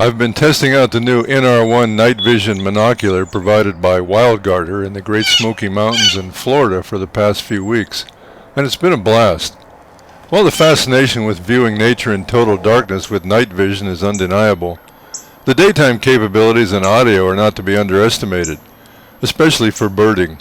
I've been testing out the new NR1 night vision monocular provided by Wildguarder in the Great Smoky Mountains in Florida for the past few weeks, and it's been a blast. While the fascination with viewing nature in total darkness with night vision is undeniable, the daytime capabilities and audio are not to be underestimated, especially for birding.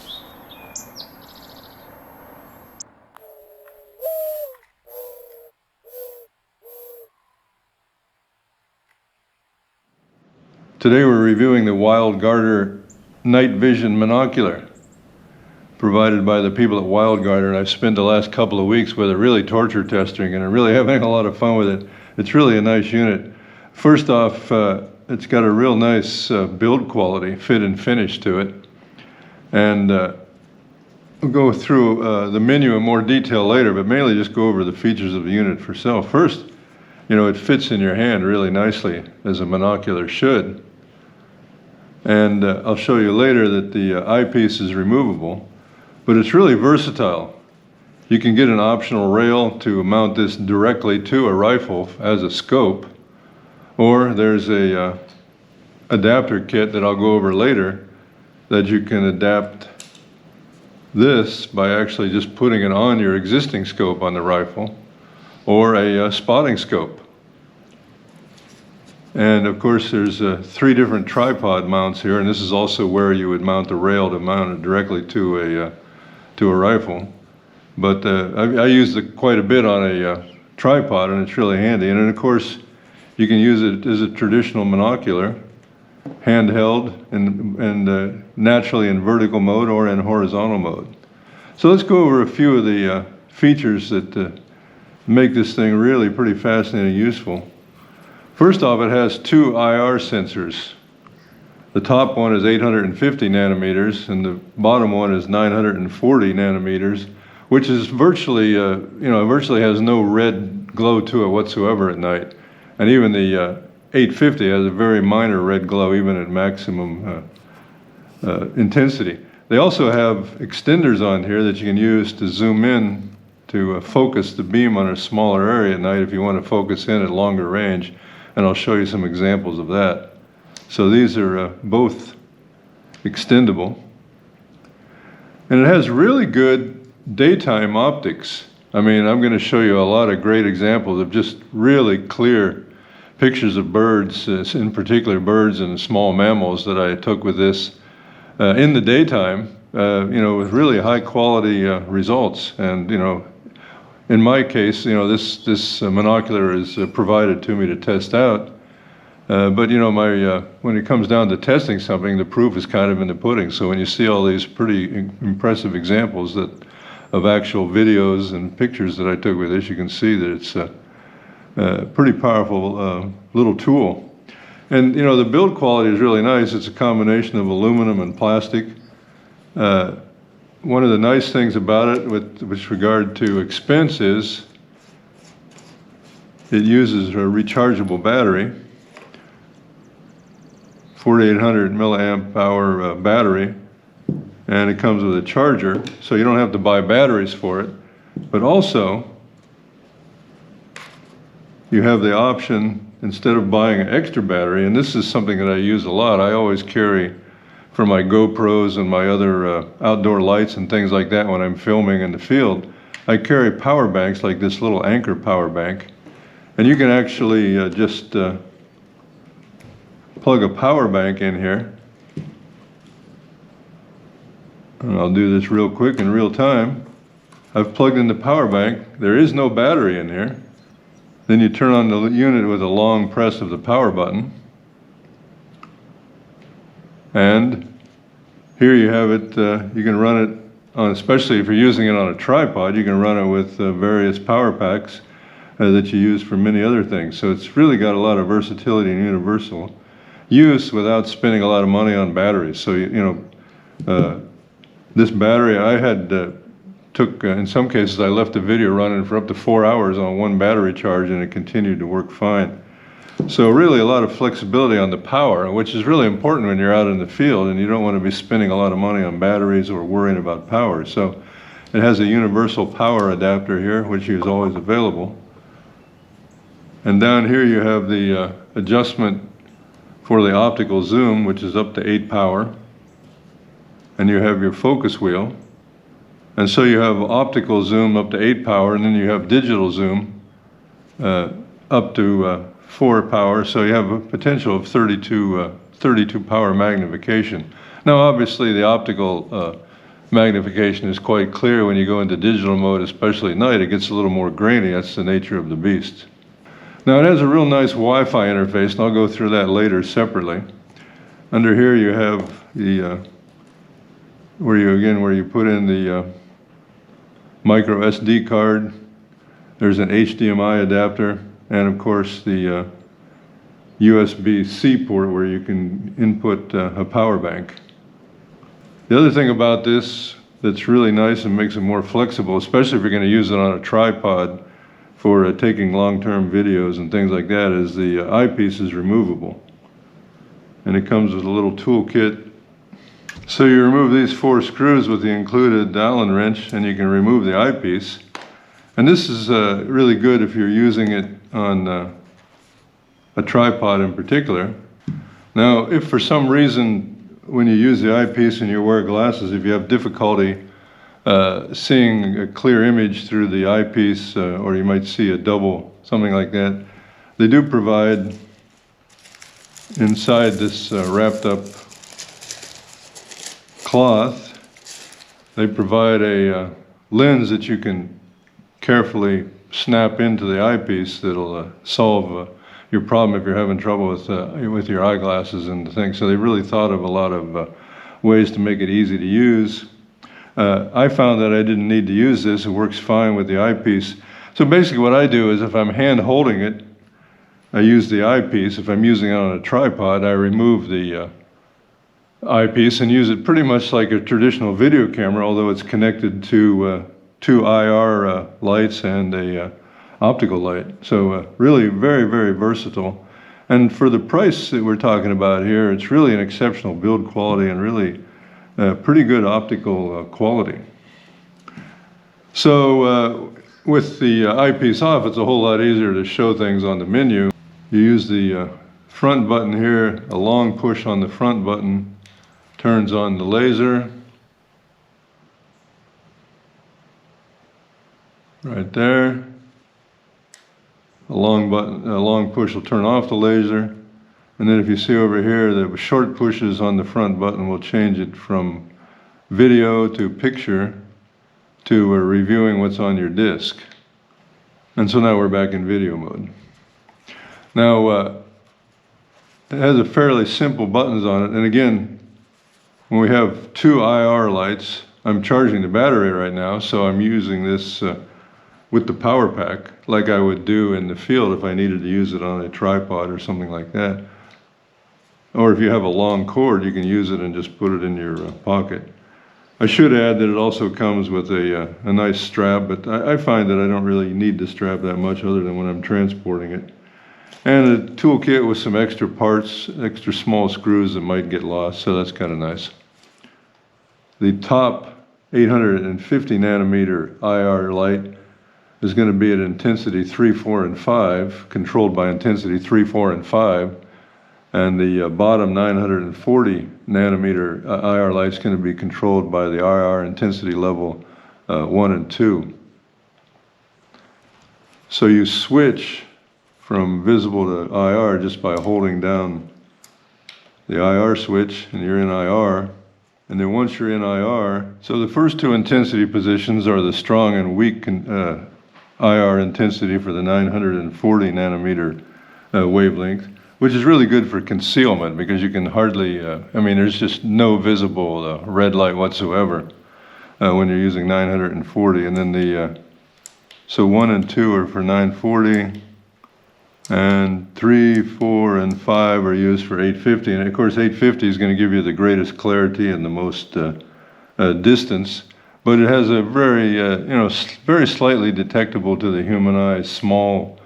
Today we're reviewing the Wildguarder night vision monocular provided by the people at Wildguarder, and I've spent the last couple of weeks with it really torture testing, and I'm really having a lot of fun with it. It's really a nice unit. First off, it's got a real nice build quality, fit and finish to it, and we'll go through the menu in more detail later, but mainly just go over the features of the unit for itself. First, it fits in your hand really nicely, as a monocular should. And I'll show you later that the eyepiece is removable, but it's really versatile. You can get an optional rail to mount this directly to a rifle as a scope, or there's a adapter kit that I'll go over later that you can adapt this by actually just putting it on your existing scope on the rifle, or a spotting scope. And of course there's 3 different tripod mounts here, and this is also where you would mount the rail to mount it directly to a rifle. But I use it quite a bit on a tripod, and it's really handy. And then of course you can use it as a traditional monocular, handheld, and naturally in vertical mode or in horizontal mode. So let's go over a few of the features that make this thing really pretty fascinating and useful. First off, it has 2 IR sensors. The top one is 850 nanometers, and the bottom one is 940 nanometers, which is virtually, virtually has no red glow to it whatsoever at night. And even the 850 has a very minor red glow, even at maximum intensity. They also have extenders on here that you can use to zoom in to focus the beam on a smaller area at night if you want to focus in at longer range. And I'll show you some examples of that. So these are both extendable. And it has really good daytime optics. I mean, I'm going to show you a lot of great examples of just really clear pictures of birds, in particular birds and small mammals that I took with this in the daytime, with really high quality results. And, in my case, this monocular is provided to me to test out. But when it comes down to testing something, the proof is kind of in the pudding. So when you see all these pretty impressive examples of actual videos and pictures that I took with this, you can see that it's a pretty powerful little tool. And the build quality is really nice. It's a combination of aluminum and plastic. One of the nice things about it with regard to expense is it uses a rechargeable battery, 4800 milliamp hour battery, and it comes with a charger, so you don't have to buy batteries for it. But also, you have the option, instead of buying an extra battery, and this is something that I use a lot, I always carry for my GoPros and my other outdoor lights and things like that when I'm filming in the field, I carry power banks like this little Anchor power bank. And you can actually just plug a power bank in here. And I'll do this real quick in real time. I've plugged in the power bank. There is no battery in here. Then you turn on the unit with a long press of the power button. And here you have it, you can run it on, especially if you're using it on a tripod, you can run it with various power packs that you use for many other things. So it's really got a lot of versatility and universal use without spending a lot of money on batteries. So, this battery I had took, in some cases I left the video running for up to 4 hours on one battery charge, and it continued to work fine. So really a lot of flexibility on the power, which is really important when you're out in the field and you don't want to be spending a lot of money on batteries or worrying about power. So it has a universal power adapter here, which is always available. And down here you have the adjustment for the optical zoom, which is up to 8 power, and you have your focus wheel. And so you have optical zoom up to 8 power, and then you have digital zoom up to 4 power, so you have a potential of 32 power magnification. Now obviously the optical magnification is quite clear when you go into digital mode, especially at night. It gets a little more grainy. That's the nature of the beast. Now it has a real nice Wi-Fi interface, and I'll go through that later separately. Under here you have the where you put in the micro SD card. There's an HDMI adapter, and of course the USB-C port where you can input a power bank. The other thing about this that's really nice and makes it more flexible, especially if you're going to use it on a tripod for taking long-term videos and things like that, is the eyepiece is removable. And it comes with a little toolkit. So you remove these 4 screws with the included Allen wrench, and you can remove the eyepiece. And this is really good if you're using it on a tripod in particular. Now, if for some reason when you use the eyepiece and you wear glasses, if you have difficulty seeing a clear image through the eyepiece, or you might see a double, something like that, they do provide inside this wrapped up cloth, they provide a lens that you can carefully snap into the eyepiece that'll solve your problem if you're having trouble with your eyeglasses and things. So they really thought of a lot of ways to make it easy to use. I found that I didn't need to use this. It works fine with the eyepiece. So basically what I do is if I'm hand holding it, I use the eyepiece. If I'm using it on a tripod, I remove the eyepiece and use it pretty much like a traditional video camera, although it's connected to 2 IR lights and a optical light. So really very, very versatile. And for the price that we're talking about here, it's really an exceptional build quality and really pretty good optical quality. So with the eyepiece off, it's a whole lot easier to show things on the menu. You use the front button here. A long push on the front button turns on the laser. Right there. A long push will turn off the laser. And then if you see over here, the short pushes on the front button will change it from video to picture to reviewing what's on your disc. And so now we're back in video mode. Now, it has a fairly simple buttons on it. And again, when we have 2 IR lights, I'm charging the battery right now, so I'm using this with the power pack like I would do in the field if I needed to use it on a tripod or something like that. Or if you have a long cord, you can use it and just put it in your pocket. I should add that it also comes with a nice strap, but I find that I don't really need the strap that much other than when I'm transporting it. And a toolkit with some extra parts, extra small screws that might get lost, so that's kind of nice. The top 850 nanometer IR light is going to be at intensity 3, 4, and 5, controlled by intensity 3, 4, and 5. And the bottom 940 nanometer IR light is going to be controlled by the IR intensity level 1 and 2. So you switch from visible to IR just by holding down the IR switch, and you're in IR. And then once you're in IR, so the first 2 intensity positions are the strong and weak IR intensity for the 940 nanometer wavelength, which is really good for concealment because you can hardly, there's just no visible red light whatsoever when you're using 940. And then so 1 and 2 are for 940, and 3, 4, and 5 are used for 850. And of course, 850 is going to give you the greatest clarity and the most distance, but it has a very, very slightly detectable to the human eye, small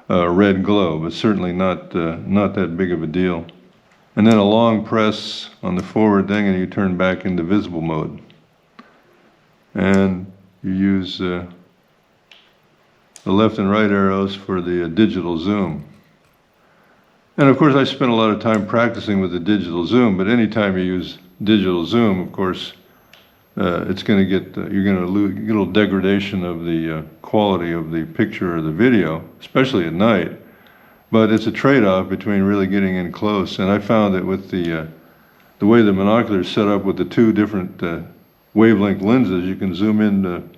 red glow, but certainly not that big of a deal. And then a long press on the forward thing, and you turn back into visible mode. And you use the left and right arrows for the digital zoom. And of course I spent a lot of time practicing with the digital zoom, but anytime you use digital zoom, of course, it's going to get, you're going to lose a little degradation of the quality of the picture or the video, especially at night. But it's a trade-off between really getting in close. And I found that with the way the monocular is set up with the two different wavelength lenses, you can zoom in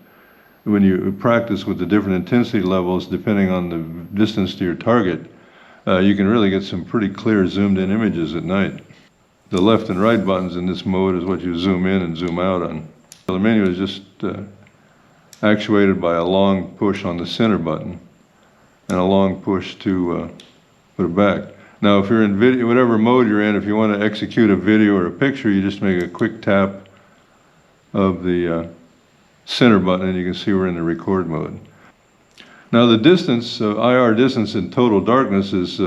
when you practice with the different intensity levels depending on the distance to your target. You can really get some pretty clear zoomed-in images at night. The left and right buttons in this mode is what you zoom in and zoom out on. The menu is just actuated by a long push on the center button and a long push to put it back. Now if you're in video, whatever mode you're in, if you want to execute a video or a picture, you just make a quick tap of the center button and you can see we're in the record mode. Now the distance, IR distance in total darkness is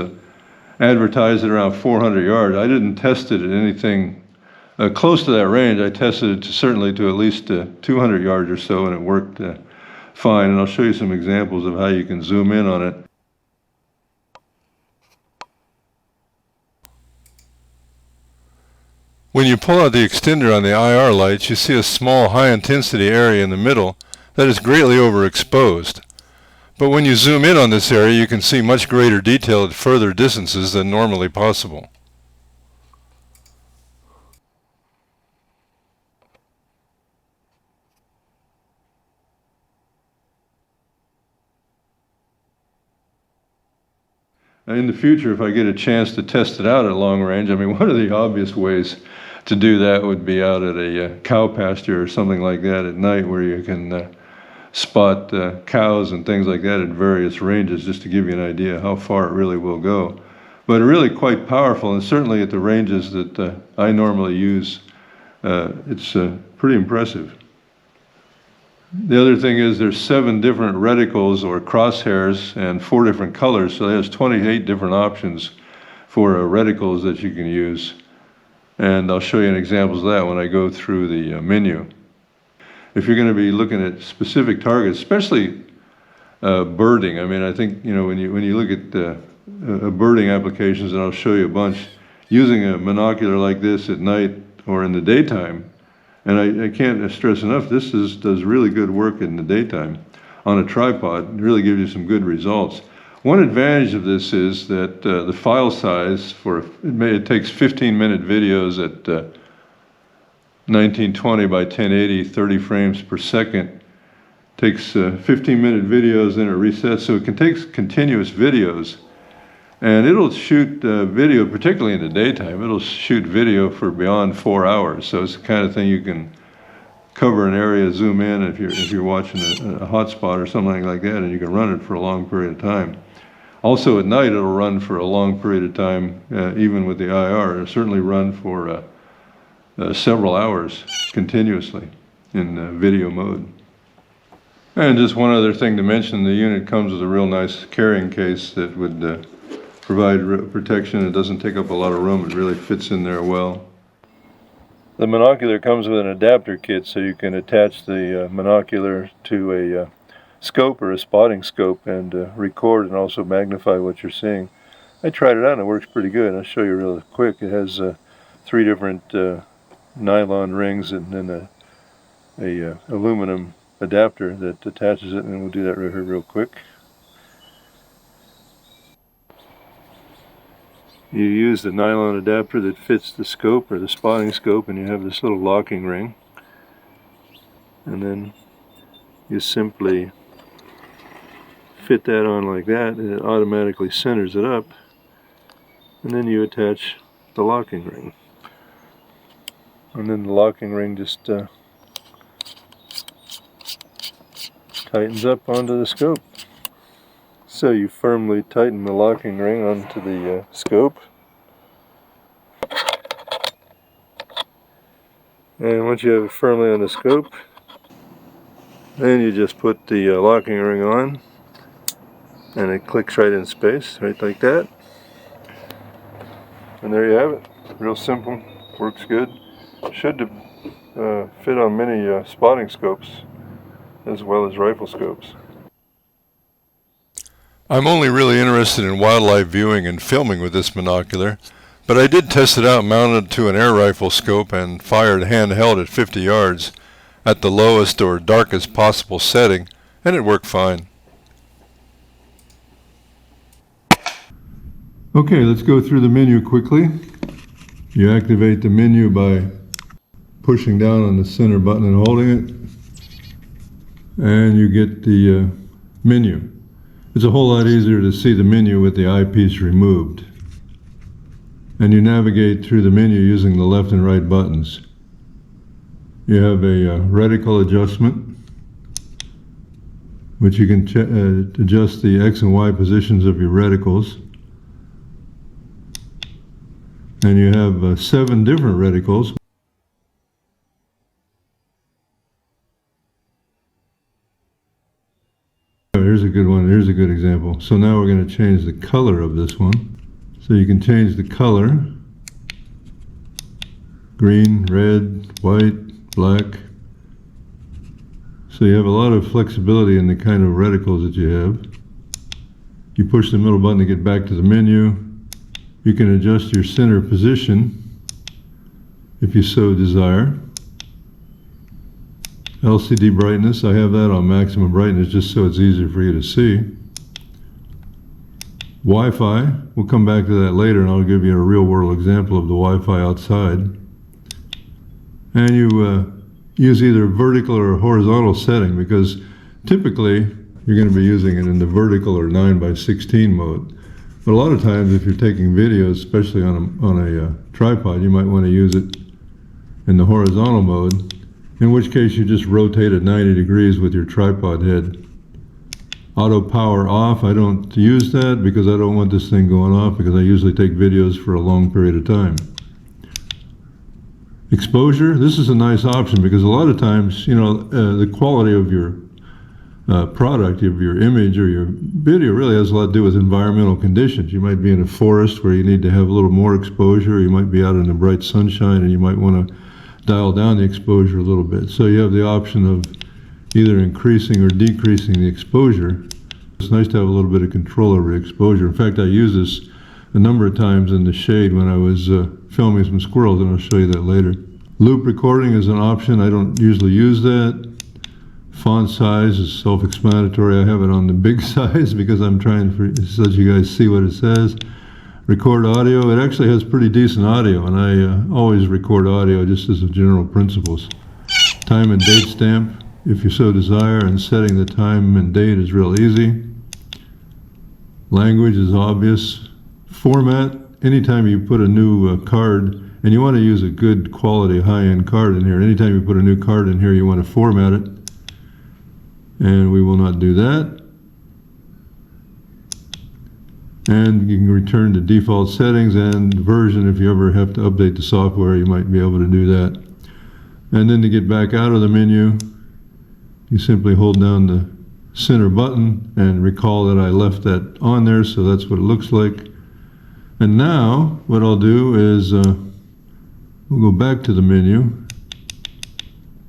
advertised at around 400 yards. I didn't test it at anything close to that range. I tested it certainly to at least 200 yards or so, and it worked fine. And I'll show you some examples of how you can zoom in on it. When you pull out the extender on the IR lights, you see a small high-intensity area in the middle that is greatly overexposed. But when you zoom in on this area, you can see much greater detail at further distances than normally possible. In the future, if I get a chance to test it out at long range, I mean, one of the obvious ways to do that would be out at a cow pasture or something like that at night, where you can spot cows and things like that at various ranges, just to give you an idea how far it really will go. But really quite powerful, and certainly at the ranges that I normally use, it's pretty impressive. The other thing is there's 7 different reticles or crosshairs and 4 different colors, so there's 28 different options for reticles that you can use. And I'll show you an examples of that when I go through the menu. If you're going to be looking at specific targets, especially birding, I mean, I think, you know, when you look at birding applications, and I'll show you a bunch, using a monocular like this at night or in the daytime, and I can't stress enough, this does really good work in the daytime on a tripod. It really gives you some good results. One advantage of this is that the file size it takes 15-minute videos at 1920 by 1080, 30 frames per second. Takes 15-minute videos, then it resets, so it can take continuous videos. And it'll shoot video, particularly in the daytime, it'll shoot video for beyond 4 hours. So it's the kind of thing you can cover an area, zoom in if you're watching a hotspot or something like that, and you can run it for a long period of time. Also at night, it'll run for a long period of time, even with the IR. It'll certainly run for several hours continuously in video mode. And just one other thing to mention, the unit comes with a real nice carrying case that would provide protection. It doesn't take up a lot of room. It really fits in there well. The monocular comes with an adapter kit, so you can attach the monocular to a scope or a spotting scope and record and also magnify what you're seeing. I tried it out and it works pretty good. I'll show you real quick. It has 3 different nylon rings and then a aluminum adapter that attaches it, and we'll do that right here real quick. You use the nylon adapter that fits the scope or the spotting scope, and you have this little locking ring, and then you simply fit that on like that, and it automatically centers it up, and then you attach the locking ring, and then the locking ring just tightens up onto the scope. So you firmly tighten the locking ring onto the scope, and once you have it firmly on the scope, then you just put the locking ring on, and it clicks right in space, right like that. And there you have it. Real simple, works good. Should fit on many spotting scopes as well as rifle scopes. I'm only really interested in wildlife viewing and filming with this monocular, but I did test it out mounted to an air rifle scope and fired handheld at 50 yards at the lowest or darkest possible setting, and it worked fine. Okay, let's go through the menu quickly. You activate the menu by pushing down on the center button and holding it, and you get the menu. It's a whole lot easier to see the menu with the eyepiece removed. And you navigate through the menu using the left and right buttons. You have a reticle adjustment, which you can adjust the X and Y positions of your reticles. And you have 7 different reticles. Here's a good one. Here's a good example. So now we're going to change the color of this one. So you can change the color: green, red, white, black. So you have a lot of flexibility in the kind of reticles that you have. You push the middle button to get back to the menu. You can adjust your center position if you so desire. LCD brightness, I have that on maximum brightness just so it's easier for you to see. Wi-Fi, we'll come back to that later and I'll give you a real world example of the Wi-Fi outside. And you use either vertical or horizontal setting, because typically you're going to be using it in the vertical or 9:16 mode. But a lot of times if you're taking videos, especially on a tripod, you might want to use it in the horizontal mode, in which case you just rotate it 90 degrees with your tripod head. Auto power off, I don't use that because I don't want this thing going off, because I usually take videos for a long period of time. Exposure, this is a nice option because a lot of times, you know, the quality of your product, of your image or your video really has a lot to do with environmental conditions. You might be in a forest where you need to have a little more exposure. You might be out in the bright sunshine and you might want to dial down the exposure a little bit. So you have the option of either increasing or decreasing the exposure. It's nice to have a little bit of control over the exposure. In fact, I used this a number of times in the shade when I was filming some squirrels, and I'll show you that later. Loop recording is an option. I don't usually use that. Font size is self-explanatory. I have it on the big size because I'm trying so that you guys see what it says. Record audio, it actually has pretty decent audio, and I always record audio just as a general principles. Time and date stamp, if you so desire, and setting the time and date is real easy. Language is obvious. Format, anytime you put a new card, and you want to use a good quality high-end card in here, anytime you put a new card in here you want to format it, and we will not do that. And you can return to default settings and version. If you ever have to update the software, you might be able to do that. And then to get back out of the menu, you simply hold down the center button and recall that I left that on there, so that's what it looks like. And now what I'll do is we'll go back to the menu,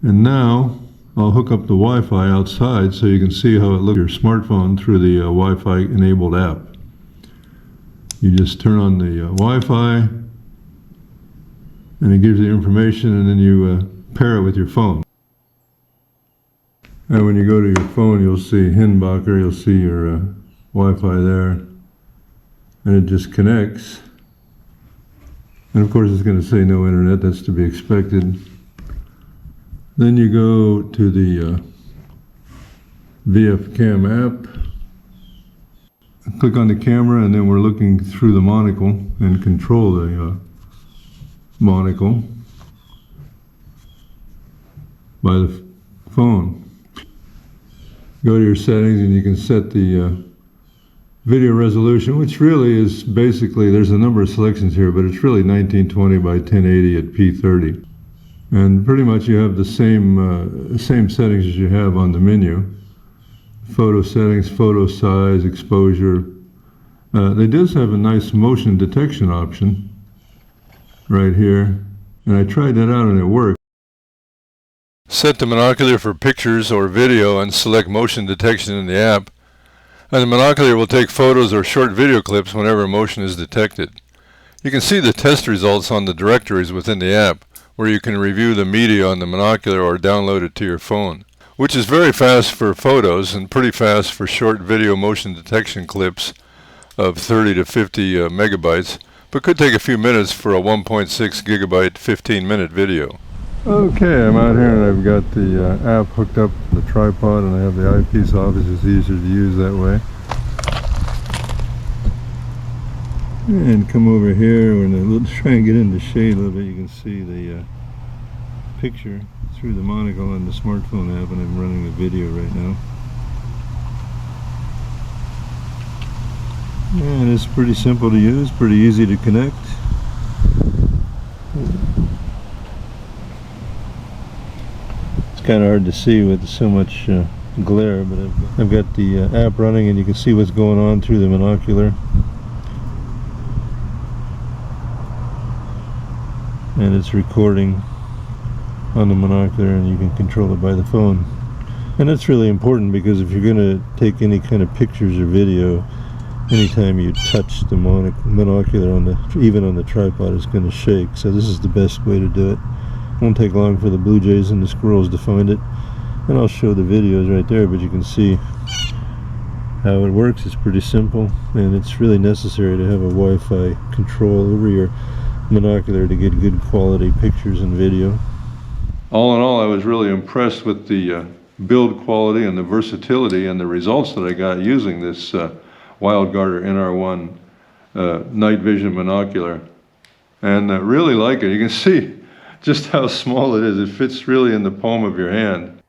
and now I'll hook up the Wi-Fi outside so you can see how it looks on your smartphone through the Wi-Fi enabled app. You just turn on the Wi-Fi and it gives you the information, and then you pair it with your phone. And when you go to your phone, you'll see Hinbacher, you'll see your Wi-Fi there, and it just connects. And of course it's going to say no internet, that's to be expected. Then you go to the VFCam app, click on the camera, and then we're looking through the monocle and control the monocle by the phone. Go to your settings and you can set the video resolution, which really is basically, there's a number of selections here, but it's really 1920 by 1080 at p30. And pretty much you have the same settings as you have on the menu. Photo settings, photo size, exposure. They does have a nice motion detection option right here, and I tried that out and it worked. Set the monocular for pictures or video and select motion detection in the app. And the Monocular will take photos or short video clips whenever motion is detected. You can see the test results on the directories within the app, where you can review the media on the Monocular or download it to your phone, which is very fast for photos and pretty fast for short video motion detection clips of 30 to 50 megabytes, but could take a few minutes for a 1.6 gigabyte 15-minute video. Okay, I'm out here and I've got the app hooked up to the tripod, and I have the eyepiece off. It's just easier to use that way. And come over here, when I try and get in the shade a little bit, you can see the picture through the monocle on the smartphone app, and I'm running the video right now. And it's pretty simple to use, pretty easy to connect. It's kind of hard to see with so much glare, but I've got the app running, and you can see what's going on through the Monocular. And it's recording on the Monocular, and you can control it by the phone. And that's really important, because if you're going to take any kind of pictures or video, anytime you touch the Monocular even on the tripod, it's going to shake. So this is the best way to do it. It won't take long for the blue jays and the squirrels to find it, and I'll show the videos right there, but you can see how it works. It's pretty simple, and it's really necessary to have a Wi-Fi control over your Monocular to get good quality pictures and video. All in all, I was really impressed with the build quality and the versatility and the results that I got using this Wildguarder NR1 night vision monocular, and really like it. You can see just how small it is. It fits really in the palm of your hand.